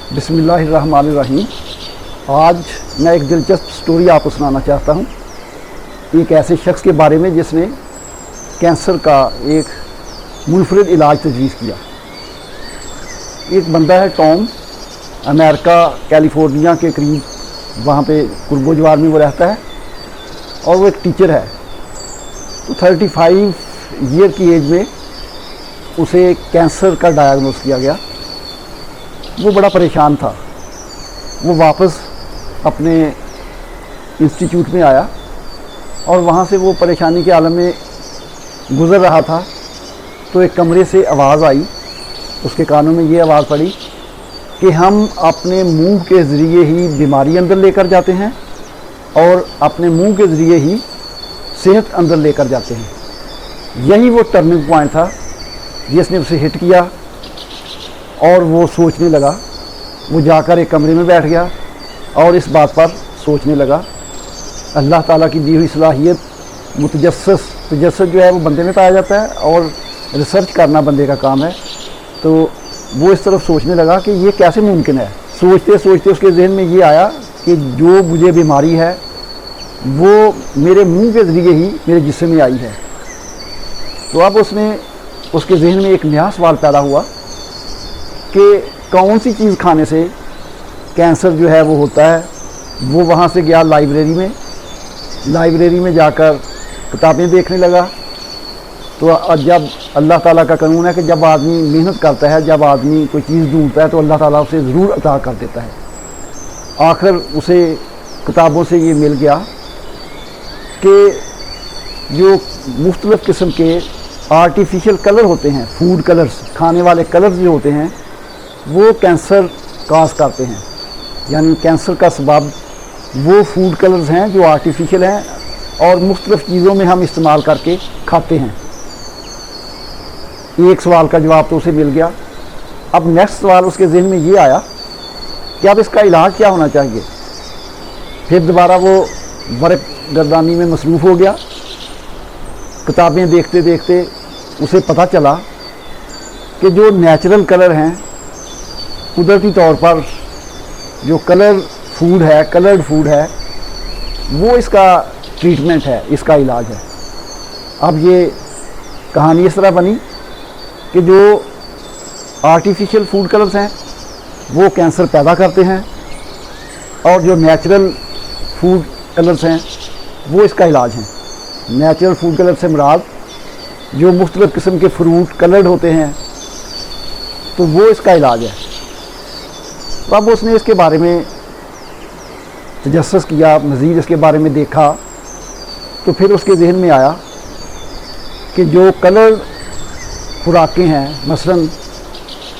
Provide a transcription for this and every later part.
बिस्मिल्लाहिर्रहमानिर्रहीम। आज मैं एक दिलचस्प स्टोरी आपको सुनाना चाहता हूँ। एक ऐसे शख्स के बारे में जिसने कैंसर का एक मुनफरिद इलाज तजवीज़ किया। एक बंदा है टॉम, अमेरिका कैलिफोर्निया के करीब, वहाँ पे कुर्बो जवार में वो रहता है और वो एक टीचर है। तो 35 ईयर की एज में उसे कैंसर का डायग्नोस किया गया। वो बड़ा परेशान था। वो वापस अपने इंस्टीट्यूट में आया और वहाँ से वो परेशानी के आलम में गुज़र रहा था तो एक कमरे से आवाज़ आई। उसके कानों में ये आवाज़ पड़ी कि हम अपने मुंह के ज़रिए ही बीमारी अंदर लेकर जाते हैं और अपने मुंह के ज़रिए ही सेहत अंदर लेकर जाते हैं। यही वो टर्निंग पॉइंट था जिसने उसे हिट किया और वो सोचने लगा। वो जाकर एक कमरे में बैठ गया और इस बात पर सोचने लगा। अल्लाह ताला की दी हुई सलाहियत तजस्सुस जो है वो बंदे में पाया जाता है और रिसर्च करना बंदे का काम है। तो वो इस तरफ सोचने लगा कि ये कैसे मुमकिन है। सोचते सोचते उसके जहन में ये आया कि जो मुझे बीमारी है वो मेरे मुंह के ज़रिए ही मेरे जिस्म में आई है। तो अब उसके जहन में एक नया सवाल पैदा हुआ कि कौन सी चीज़ खाने से कैंसर जो है वो होता है। वो वहाँ से गया लाइब्रेरी में जाकर किताबें देखने लगा। तो जब अल्लाह ताला का कानून है कि जब आदमी मेहनत करता है, जब आदमी कोई चीज़ ढूंढता है तो अल्लाह ताला उसे ज़रूर अता कर देता है। आखिर उसे किताबों से ये मिल गया कि जो मुख्तलिफ़ किस्म के आर्टिफिशियल कलर होते हैं, फूड कलर्स, खाने वाले कलर्स जो होते हैं वो कैंसर काज करते हैं। यानी कैंसर का सबब वो फूड कलर्स हैं जो आर्टिफिशियल हैं और मुख्तलिफ़ चीज़ों में हम इस्तेमाल करके खाते हैं। एक सवाल का जवाब तो उसे मिल गया। अब नेक्स्ट सवाल उसके जहन में ये आया कि अब इसका इलाज क्या होना चाहिए। फिर दोबारा वो वर्क गर्दानी में मसरूफ़ हो गया। किताबें देखते देखते उसे पता चला कि जो नेचुरल कलर हैं, कुदरती तौर पर जो कलर्ड फूड है वो इसका ट्रीटमेंट है, इसका इलाज है। अब ये कहानी इस तरह बनी कि जो आर्टिफिशियल फूड कलर्स हैं वो कैंसर पैदा करते हैं और जो नेचुरल फूड कलर्स हैं वो इसका इलाज हैं। नेचुरल फूड कलर से मुराद जो मुख्तलिफ़ किस्म के फ्रूट कलर्ड होते हैं तो वो इसका इलाज है। तो अब उसने इसके बारे में तजस्सुस किया, मज़ीद इसके बारे में देखा। तो फिर उसके जहन में आया कि जो कलर्ड खुराकें हैं, मसलन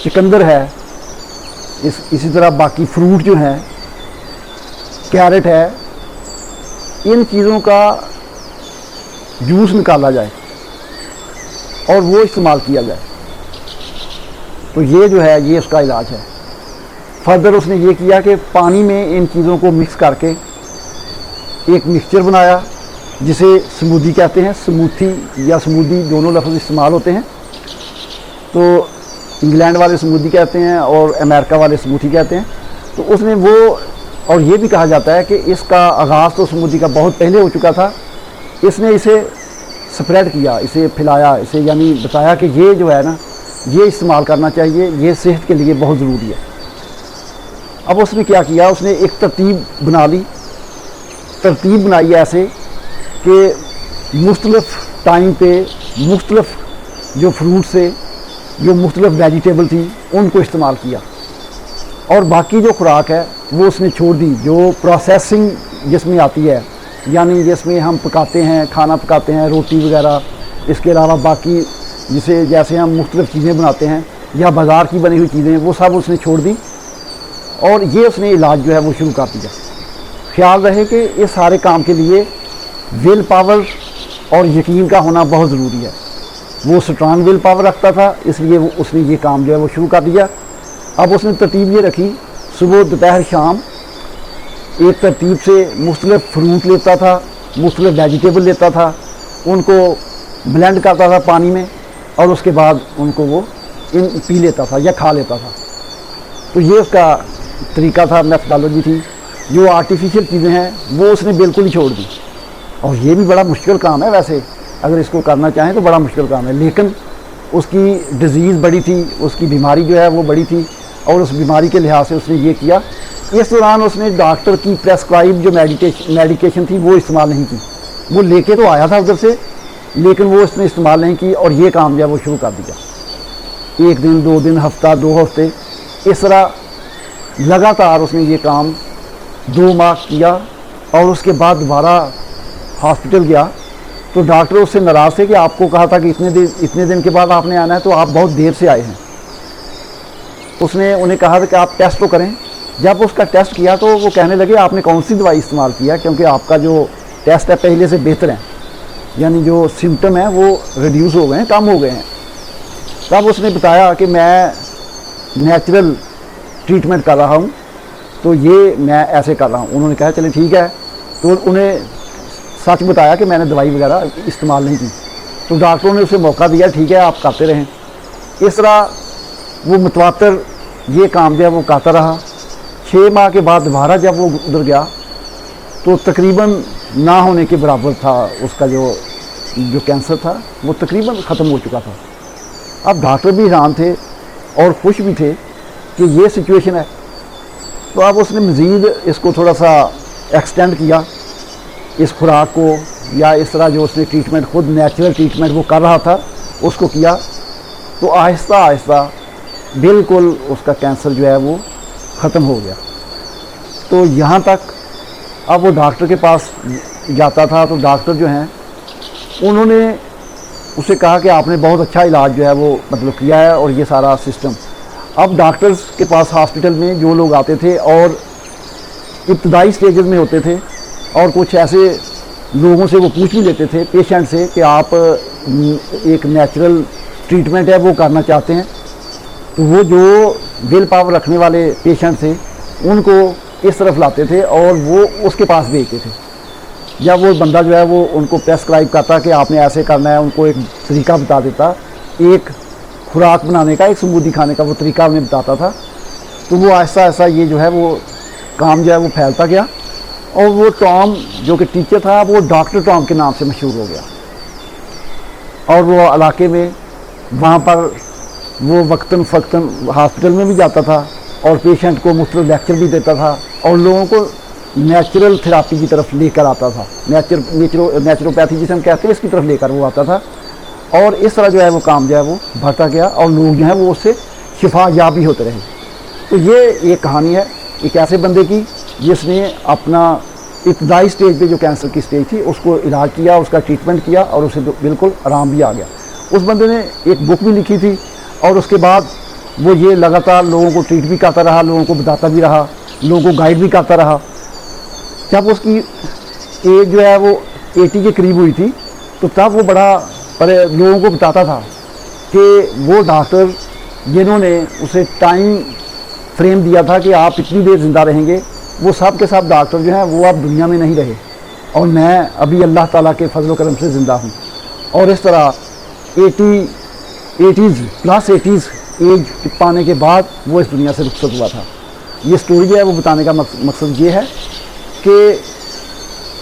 चुकंदर है, इसी तरह बाकी फ्रूट जो हैं, कैरेट है, इन चीज़ों का जूस निकाला जाए और वो इस्तेमाल किया जाए तो ये जो है ये उसका इलाज है। फर्दर उसने ये किया कि पानी में इन चीज़ों को मिक्स करके एक मिक्सचर बनाया जिसे स्मूदी कहते हैं। स्मूथी या स्मूदी दोनों लफ्ज़ इस्तेमाल होते हैं। तो इंग्लैंड वाले स्मूदी कहते हैं और अमेरिका वाले स्मूथी कहते हैं। तो उसने वो, और ये भी कहा जाता है कि इसका आगाज़ तो स्मूदी का बहुत पहले हो चुका था। इसने इसे स्प्रेड किया, इसे फैलाया, इसे यानी बताया कि ये जो है ना ये इस्तेमाल करना चाहिए, ये सेहत के लिए बहुत ज़रूरी है। अब उसने क्या किया, उसने एक तरतीब बनाई ऐसे कि मुख्तलिफ़ टाइम पे मुख्तलिफ़ जो फ्रूट से जो मुख्तलिफ़ वेजिटेबल थी उनको इस्तेमाल किया और बाकी जो खुराक है वो उसने छोड़ दी। जो प्रोसेसिंग जिसमें आती है, यानी जिसमें हम पकाते हैं, खाना पकाते हैं, रोटी वगैरह, इसके अलावा बाकी जैसे हम मुख्तलिफ़ चीज़ें बनाते हैं या बाज़ार की बनी हुई चीज़ें, वो सब उसने छोड़ दी और ये उसने इलाज जो है वो शुरू कर दिया। ख्याल रहे कि इस सारे काम के लिए विल पावर और यकीन का होना बहुत ज़रूरी है। वो स्ट्रांग विल पावर रखता था, इसलिए उसने ये काम जो है वो शुरू कर दिया। अब उसने तरतीब ये रखी, सुबह दोपहर शाम एक तरतीब से मुख्तलिफ़ फ्रूट लेता था, मुख्तलिफ़ वेजिटेबल लेता था, उनको ब्लेंड करता था पानी में और उसके बाद उनको वो पी लेता था या खा लेता था। तो ये उसका طریقہ تھا، میتھڈالوجی تھی، جو آرٹیفیشیل چیزیں ہیں وہ اس نے بالکل ہی چھوڑ دی. اور یہ بھی بڑا مشکل کام ہے ویسے، اگر اس کو کرنا چاہیں تو بڑا مشکل کام ہے. لیکن اس کی ڈیزیز بڑی تھی، اس کی بیماری جو ہے وہ بڑی تھی، اور اس بیماری کے لحاظ سے اس نے یہ کیا. اس دوران اس نے ڈاکٹر کی پریسکرائب جو میڈیکیشن تھی وہ استعمال نہیں کی. وہ لے کے تو آیا تھا ادھر سے، لیکن وہ اس نے استعمال نہیں کی، اور یہ کام جو ہے وہ شروع کر دیا. 1 دن 2 دن، ہفتہ 2 ہفتے، اس طرح لگاتار اس نے یہ کام 2 ماہ کیا. اور اس کے بعد دوبارہ ہاسپٹل گیا تو ڈاکٹر اس سے ناراض تھے کہ آپ کو کہا تھا کہ اتنے دن کے بعد آپ نے آنا ہے، تو آپ بہت دیر سے آئے ہیں. اس نے انہیں کہا تھا کہ آپ ٹیسٹ تو کریں. جب اس کا ٹیسٹ کیا تو وہ کہنے لگے آپ نے کون سی دوائی استعمال کیا، کیونکہ آپ کا جو ٹیسٹ ہے پہلے سے بہتر ہے، یعنی جو سمٹم ہیں وہ ریڈیوس ہو گئے ہیں، کم ہو گئے ہیں. تب اس نے بتایا کہ میں نیچرل ٹریٹمنٹ کر رہا ہوں، تو یہ میں ایسے کر رہا ہوں. انہوں نے کہا چلے ٹھیک ہے. تو انہیں سچ بتایا کہ میں نے دوائی وغیرہ استعمال نہیں کی. تو ڈاکٹروں نے اسے موقع دیا، ٹھیک ہے آپ کرتے رہیں. اس طرح وہ متواتر یہ کام جو ہے وہ کرتا رہا. 6 ماہ کے بعد دوبارہ جب وہ ادھر گیا تو تقریباً نہ ہونے کے برابر تھا. اس کا جو کینسر تھا وہ تقریباً ختم ہو چکا تھا. اب ڈاکٹر بھی حیران تھے اور خوش بھی تھے کہ یہ سچویشن ہے. تو اب اس نے مزید اس کو تھوڑا سا ایکسٹینڈ کیا، اس خوراک کو، یا اس طرح جو اس نے ٹریٹمنٹ خود نیچرل ٹریٹمنٹ وہ کر رہا تھا اس کو کیا. تو آہستہ آہستہ بالکل اس کا کینسر جو ہے وہ ختم ہو گیا. تو یہاں تک اب وہ ڈاکٹر کے پاس جاتا تھا تو ڈاکٹر جو ہیں انہوں نے اسے کہا کہ آپ نے بہت اچھا علاج جو ہے وہ مطلب کیا ہے، اور یہ سارا سسٹم. اب ڈاکٹرز کے پاس ہاسپٹل میں جو لوگ آتے تھے اور ابتدائی سٹیجز میں ہوتے تھے، اور کچھ ایسے لوگوں سے وہ پوچھ بھی لیتے تھے پیشنٹ سے کہ آپ ایک نیچرل ٹریٹمنٹ ہے وہ کرنا چاہتے ہیں، تو وہ جو ول پاور رکھنے والے پیشنٹ تھے ان کو اس طرف لاتے تھے اور وہ اس کے پاس بھیجتے تھے. جب وہ بندہ جو ہے وہ ان کو پریسکرائب کرتا کہ آپ نے ایسے کرنا ہے، ان کو ایک طریقہ بتا دیتا، ایک خوراک بنانے کا، ایک سمودی کھانے کا وہ طریقہ انہیں بتاتا تھا. تو وہ آہستہ آہستہ یہ جو ہے وہ کام جو ہے وہ پھیلتا گیا، اور وہ ٹام جو کہ ٹیچر تھا وہ ڈاکٹر ٹام کے نام سے مشہور ہو گیا. اور وہ علاقے میں وہاں پر وہ وقتاً فوقتاً ہاسپٹل میں بھی جاتا تھا اور پیشنٹ کو مختلف لیکچر بھی دیتا تھا، اور لوگوں کو نیچرل تھراپی کی طرف لے کر آتا تھا. نیچروپیتھی جسے ہم کہتے ہیں اس کی طرف لے کر وہ آتا تھا. اور اس طرح جو ہے وہ کام جو ہے وہ بڑھتا گیا، اور لوگ جو ہیں وہ اس سے شفا یاب بھی ہوتے رہے. تو یہ ایک کہانی ہے ایک ایسے بندے کی جس نے اپنا ابتدائی سٹیج پہ جو کینسر کی سٹیج تھی اس کو علاج کیا، اس کا ٹریٹمنٹ کیا، اور اسے بالکل آرام بھی آ گیا. اس بندے نے ایک بک بھی لکھی تھی، اور اس کے بعد وہ یہ لگاتار لوگوں کو ٹریٹ بھی کرتا رہا، لوگوں کو بتاتا بھی رہا، لوگوں کو گائیڈ بھی کرتا رہا. جب اس کی ایج جو ہے وہ 80 کے قریب ہوئی تھی تو تب وہ بڑا لوگوں کو بتاتا تھا کہ وہ ڈاکٹر جنہوں نے اسے ٹائم فریم دیا تھا کہ آپ اتنی دیر زندہ رہیں گے، وہ سب کے سب ڈاکٹر جو ہیں وہ اب دنیا میں نہیں رہے، اور میں ابھی اللہ تعالیٰ کے فضل و کرم سے زندہ ہوں. اور اس طرح 80s ایج پانے کے بعد وہ اس دنیا سے رخصت ہوا تھا. یہ سٹوری جو ہے وہ بتانے کا مقصد یہ ہے کہ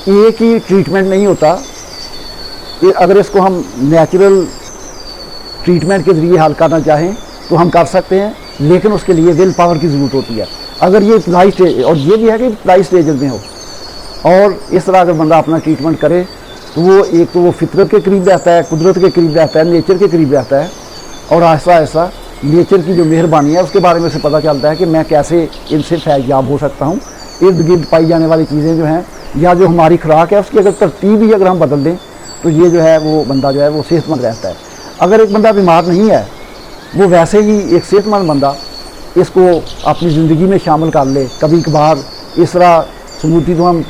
ایک ہی ٹریٹمنٹ نہیں ہوتا. اگر اس کو ہم نیچرل ٹریٹمنٹ کے ذریعے حل کرنا چاہیں تو ہم کر سکتے ہیں، لیکن اس کے لیے ول پاور کی ضرورت ہوتی ہے. اگر یہ ابتدائی اسٹیج، اور یہ بھی ہے کہ ابتدائی اسٹیجز میں ہو، اور اس طرح اگر بندہ اپنا ٹریٹمنٹ کرے تو وہ ایک تو وہ فطرت کے قریب رہتا ہے، قدرت کے قریب رہتا ہے، نیچر کے قریب رہتا ہے، اور آہستہ آہستہ نیچر کی جو مہربانی ہے اس کے بارے میں سے پتہ چلتا ہے کہ میں کیسے ان سے فیض یاب ہو سکتا ہوں. ارد گرد پائی جانے والی چیزیں جو ہیں یا جو ہماری خوراک ہے اس کی اگر ترتیب ہی اگر ہم بدل دیں تو یہ جو ہے وہ بندہ جو ہے وہ صحت مند رہتا ہے. اگر ایک بندہ بیمار نہیں ہے، وہ ویسے ہی ایک صحت مند بندہ اس کو اپنی زندگی میں شامل کر لے. کبھی کبھار اس طرح سموتی تو ہم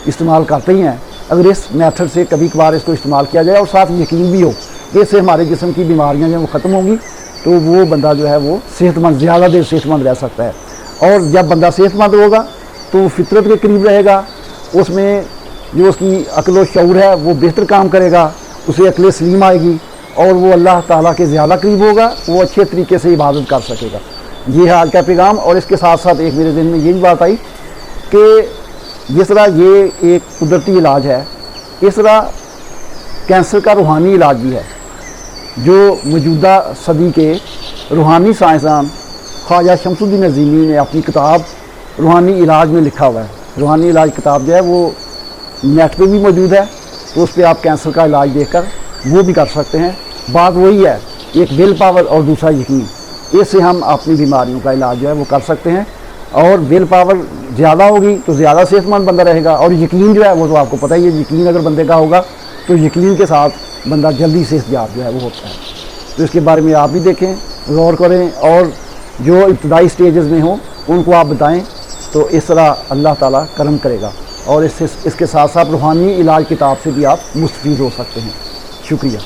استعمال کرتے ہی ہیں، اگر اس میتھڈ سے کبھی کبھار اس کو استعمال کیا جائے اور ساتھ یقین بھی ہو کہ اس سے ہمارے جسم کی بیماریاں جو ہیں وہ ختم ہوں گی، تو وہ بندہ جو ہے وہ صحت مند، زیادہ دیر صحت مند رہ سکتا ہے. اور جب بندہ صحت مند ہوگا تو وہ فطرت کے قریب رہے گا، اس میں جو اس کی عقل و شعور ہے وہ بہتر کام کرے گا، اسے عقل سلیم آئے گی، اور وہ اللہ تعالیٰ کے زیادہ قریب ہوگا، وہ اچھے طریقے سے عبادت کر سکے گا. یہ है आज का पैगाम। और इसके साथ साथ एक मेरे ज़हन में ये भी बात आई कि जिस तरह ये एक कुदरती इलाज है, इस तरह कैंसर का रूहानी इलाज भी है, जो मौजूदा सदी के रूहानी साइंसदान ख्वाजा शमसुद्दीन अज़ीमी ने अपनी किताब रूहानी इलाज में लिखा हुआ है। रूहानी इलाज किताब जो है वो नेट पे भी मौजूद है, तो उस पर आप कैंसर का इलाज देखकर वो भी कर सकते हैं। बात वही है, एक विल पावर और दूसरा यकीन, इससे हम अपनी बीमारियों का इलाज जो है वो कर सकते हैं। और विल पावर ज़्यादा होगी तो ज़्यादा सेहतमंद बंदा रहेगा, और यकीन जो है वो तो आपको पता ही है, यकीन अगर बंदे का होगा तो यकीन के साथ बंदा जल्दी सेहतयाब जो है वो होता है। तो इसके बारे में आप भी देखें, गौर करें, और जो इब्तदाई स्टेजेस में हो उनको आप बताएं, तो इस तरह अल्लाह ताला करम करेगा। और इसके साथ साथ रूहानी इलाज किताब से भी आप मुस्तफ़ीद हो सकते हैं। शुक्रिया।